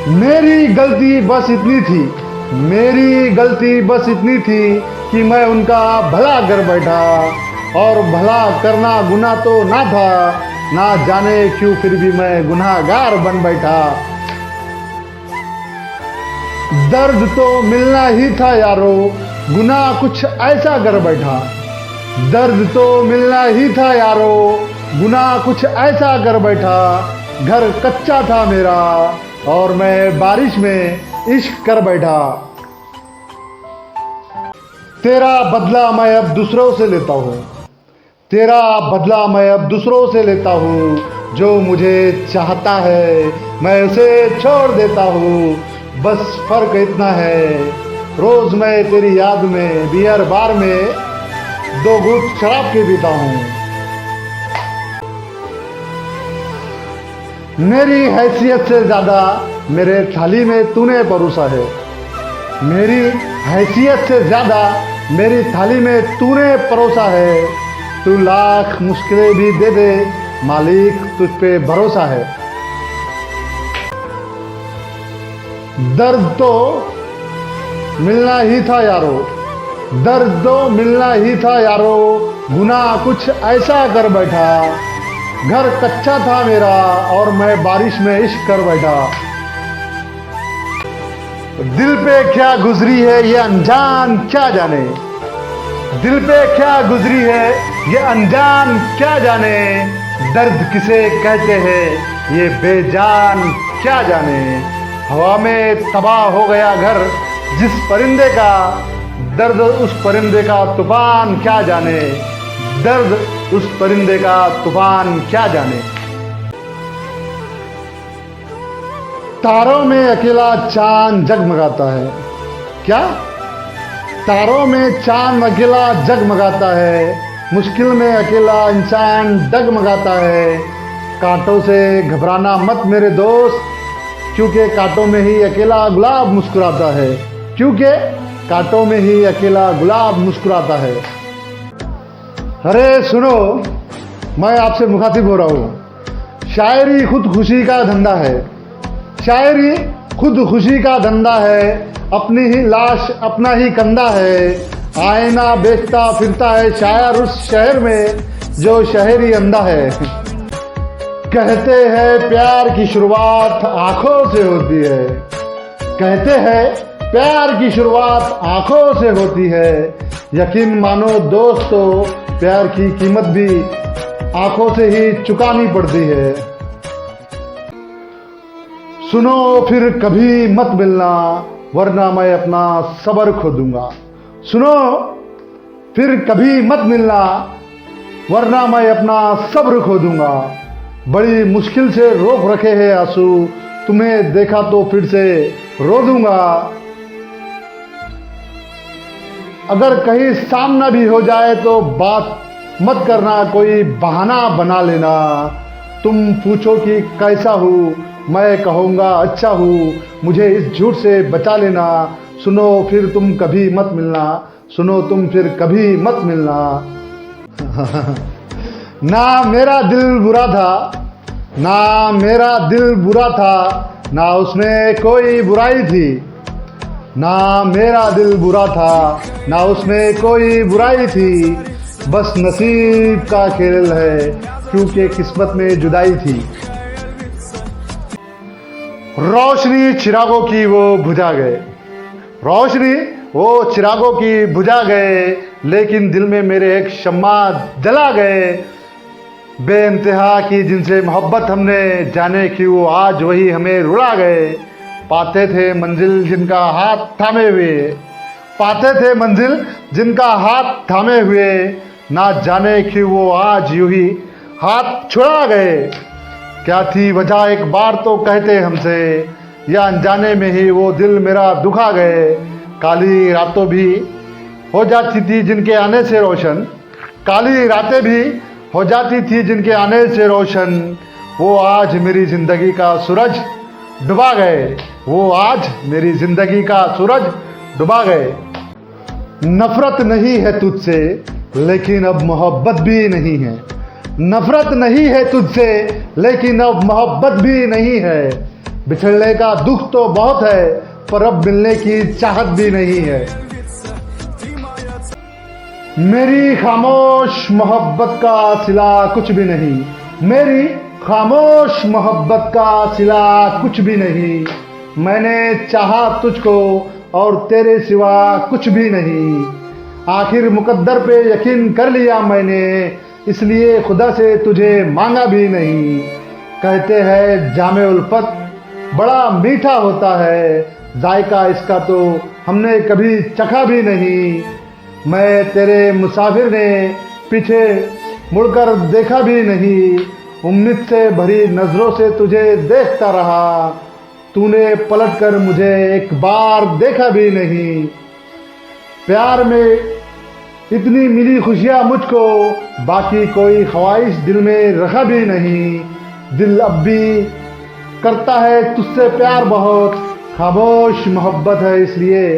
मेरी गलती बस इतनी थी, मेरी गलती बस इतनी थी कि मैं उनका भला कर बैठा, और भला करना गुनाह तो ना था, ना जाने क्यों फिर भी मैं गुनाहगार बन बैठा। दर्द तो मिलना ही था यारो, गुनाह कुछ ऐसा कर बैठा। दर्द तो मिलना ही था यारो, गुनाह कुछ ऐसा कर बैठा। घर कच्चा था मेरा और मैं बारिश में इश्क कर बैठा। तेरा बदला मैं अब दूसरों से लेता हूँ, तेरा बदला मैं अब दूसरों से लेता हूँ। जो मुझे चाहता है मैं उसे छोड़ देता हूँ। बस फर्क इतना है, रोज मैं तेरी याद में बियर बार में 2 घूंट शराब के पीता हूँ। मेरी हैसियत से ज्यादा मेरे थाली में तूने परोसा है। मेरी हैसियत से ज्यादा मेरी थाली में तूने परोसा है। तू लाख मुश्किलें भी दे दे, मालिक तुझ पे भरोसा है। दर्द तो मिलना ही था यारो, दर्द तो मिलना ही था यारो। गुनाह कुछ ऐसा कर बैठा। घर कच्चा था मेरा और मैं बारिश में इश्क कर बैठा। दिल पे क्या गुजरी है ये अनजान क्या जाने, दिल पे क्या गुजरी है ये अनजान क्या जाने। दर्द किसे कहते हैं ये बेजान क्या जाने। हवा में तबाह हो गया घर जिस परिंदे का, दर्द उस परिंदे का तूफान क्या जाने। दर्द उस परिंदे का तूफान क्या जाने। तारों में अकेला चांद जगमगाता है। क्या? तारों में चांद अकेला जगमगाता है। मुश्किल में अकेला इंसान डगमगाता है। कांटों से घबराना मत मेरे दोस्त, क्योंकि कांटों में ही अकेला गुलाब मुस्कुराता है। क्योंकि कांटों में ही अकेला गुलाब मुस्कुराता है। अरे सुनो, मैं आपसे मुखातिब हो रहा हूँ। शायरी खुद खुशी का धंधा है, शायरी खुद खुशी का धंधा है। अपनी ही लाश अपना ही कंधा है। आईना बेचता फिरता है शायर उस शहर में जो शहरी अंधा है। कहते हैं प्यार की शुरुआत आंखों से होती है। कहते हैं प्यार की शुरुआत आंखों से होती है। यकीन मानो दोस्तों, प्यार की कीमत भी आंखों से ही चुकानी पड़ती है। सुनो फिर कभी मत मिलना, वरना मैं अपना सब्र खो दूंगा। सुनो फिर कभी मत मिलना, वरना मैं अपना सब्र खो दूंगा। बड़ी मुश्किल से रोक रखे हैं आंसू, तुम्हें देखा तो फिर से रो दूंगा। अगर कहीं सामना भी हो जाए तो बात मत करना, कोई बहाना बना लेना। तुम पूछो कि कैसा हूँ, मैं कहूँगा अच्छा हूँ, मुझे इस झूठ से बचा लेना। सुनो फिर तुम कभी मत मिलना, सुनो तुम फिर कभी मत मिलना। ना मेरा दिल बुरा था, ना मेरा दिल बुरा था, ना उसमें कोई बुराई थी। ना मेरा दिल बुरा था, ना उसमें कोई बुराई थी। बस नसीब का खेल है, क्योंकि किस्मत में जुदाई थी। रोशनी चिरागों की वो बुझा गए, रोशनी वो चिरागों की बुझा गए, लेकिन दिल में मेरे एक शम्मा जला गए। बेइंतहा की जिनसे मोहब्बत हमने, जाने क्यों आज वही हमें रुला गए। पाते थे मंजिल जिनका हाथ थामे हुए, पाते थे मंजिल जिनका हाथ थामे हुए, ना जाने क्यों वो आज यूं ही हाथ छुड़ा गए। क्या थी वजह एक बार तो कहते हमसे, या अनजाने में ही वो दिल मेरा दुखा गए। काली रातों भी हो जाती थी जिनके आने से रोशन, काली रातें भी हो जाती थी जिनके आने से रोशन। वो आज मेरी ज़िंदगी का सूरज डुबा गए, वो आज मेरी ज़िंदगी का सूरज डुबा गए। नफरत नहीं है तुझसे, लेकिन अब मोहब्बत भी नहीं है। नफरत नहीं है तुझसे, लेकिन अब मोहब्बत भी नहीं है। बिछड़ने का दुख तो बहुत है, पर अब मिलने की चाहत भी नहीं है। मेरी खामोश मोहब्बत का सिला कुछ भी नहीं, मेरी खामोश मोहब्बत का सिला कुछ भी नहीं। मैंने चाहा तुझको और तेरे सिवा कुछ भी नहीं। आखिर मुकद्दर पे यकीन कर लिया मैंने, इसलिए खुदा से तुझे मांगा भी नहीं। कहते हैं जामे उल्फत बड़ा मीठा होता है, जायका इसका तो हमने कभी चखा भी नहीं। मैं तेरे मुसाफिर ने पीछे मुड़कर देखा भी नहीं, उम्मीद से भरी नज़रों से तुझे देखता रहा। तूने पलटकर मुझे एक बार देखा भी नहीं। प्यार में इतनी मिली खुशियाँ मुझको, बाकी कोई ख्वाहिश दिल में रखा भी नहीं। दिल अब भी करता है तुझसे प्यार बहुत, खामोश मोहब्बत है इसलिए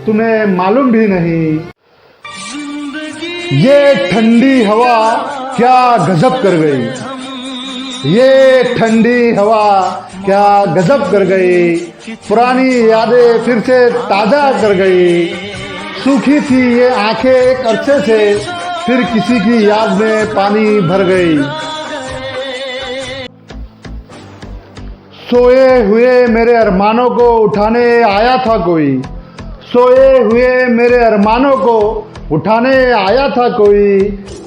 तुम्हें मालूम भी नहीं। ये ठंडी हवा क्या गजब कर गई, ये ठंडी हवा क्या गजब कर गई। पुरानी यादें फिर से ताजा कर गई। सूखी थी ये आंखें एक अरसे से, फिर किसी की याद में पानी भर गई। सोए हुए मेरे अरमानों को उठाने आया था कोई, सोए हुए मेरे अरमानों को उठाने आया था कोई।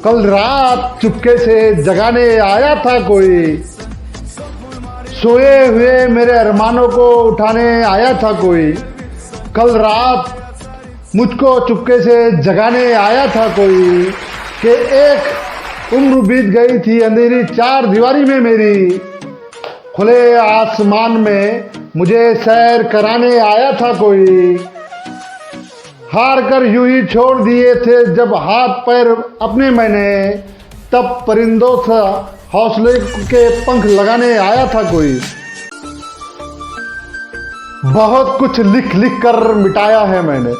कल रात चुपके से जगाने आया था कोई। सोए हुए मेरे अरमानों को उठाने आया था कोई। कल रात मुझको चुपके से जगाने आया था कोई। कि एक उम्र बीत गई थी अंधेरी चार दीवारी में मेरी। खुले आसमान में मुझे सैर कराने आया था कोई। हार कर यूं ही छोड़ दिए थे जब हाथ पैर अपने मैंने, तब परिंदों सा हौसले के पंख लगाने आया था कोई। बहुत कुछ लिख लिख कर मिटाया है मैंने,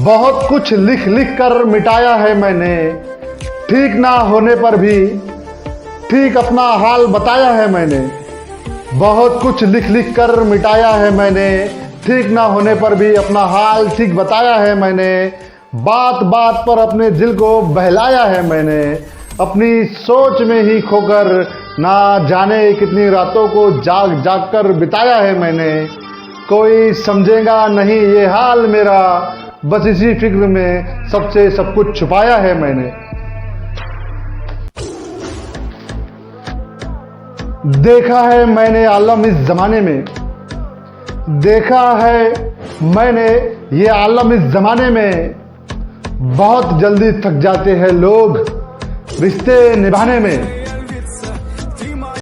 बहुत कुछ लिख लिख कर मिटाया है मैंने। ठीक ना होने पर भी ठीक अपना हाल बताया है मैंने। बहुत कुछ लिख लिख कर मिटाया है मैंने, ठीक ना होने पर भी अपना हाल ठीक बताया है मैंने। बात बात पर अपने दिल को बहलाया है मैंने। अपनी सोच में ही खोकर ना जाने कितनी रातों को जाग जाग कर बिताया है मैंने। कोई समझेगा नहीं ये हाल मेरा, बस इसी फिक्र में सबसे सब कुछ छुपाया है मैंने। देखा है मैंने आलम इस जमाने में, देखा है मैंने ये आलम इस जमाने में। बहुत जल्दी थक जाते हैं लोग रिश्ते निभाने में।